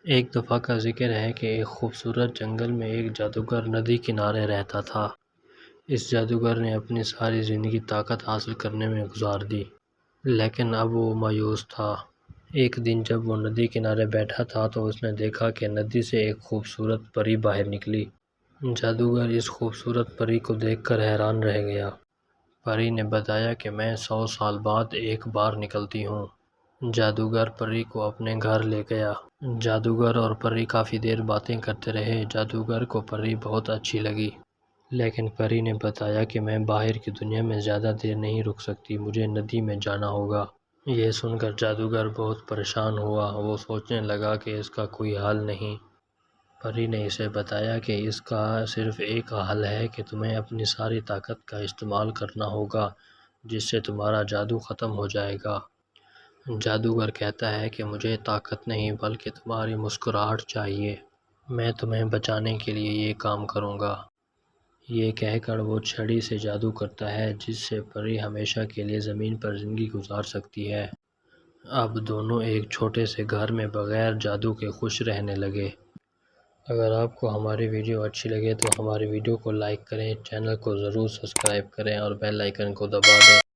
ایک دفعہ کا ذکر ہے کہ ایک خوبصورت جنگل میں ایک جادوگر ندی کنارے رہتا تھا۔ اس جادوگر نے اپنی ساری زندگی طاقت حاصل کرنے میں گزار دی، لیکن اب وہ مایوس تھا۔ ایک دن جب وہ ندی کنارے بیٹھا تھا تو اس نے دیکھا کہ ندی سے ایک خوبصورت پری باہر نکلی۔ جادوگر اس خوبصورت پری کو دیکھ کر حیران رہ گیا۔ پری نے بتایا کہ میں 100 سال بعد ایک بار نکلتی ہوں۔ جادوگر پری کو اپنے گھر لے گیا۔ جادوگر اور پری کافی دیر باتیں کرتے رہے۔ جادوگر کو پری بہت اچھی لگی، لیکن پری نے بتایا کہ میں باہر کی دنیا میں زیادہ دیر نہیں رک سکتی، مجھے ندی میں جانا ہوگا۔ یہ سن کر جادوگر بہت پریشان ہوا۔ وہ سوچنے لگا کہ اس کا کوئی حل نہیں۔ پری نے اسے بتایا کہ اس کا صرف ایک حل ہے کہ تمہیں اپنی ساری طاقت کا استعمال کرنا ہوگا، جس سے تمہارا جادو ختم ہو جائے گا۔ جادوگر کہتا ہے کہ مجھے طاقت نہیں بلکہ تمہاری مسکراہٹ چاہیے۔ میں تمہیں بچانے کے لیے یہ کام کروں گا۔ یہ کہہ کر وہ چھڑی سے جادو کرتا ہے، جس سے پری ہمیشہ کے لیے زمین پر زندگی گزار سکتی ہے۔ اب دونوں ایک چھوٹے سے گھر میں بغیر جادو کے خوش رہنے لگے۔ اگر آپ کو ہماری ویڈیو اچھی لگے تو ہماری ویڈیو کو لائک کریں، چینل کو ضرور سبسکرائب کریں اور بیل آئیکن کو دبا دیں۔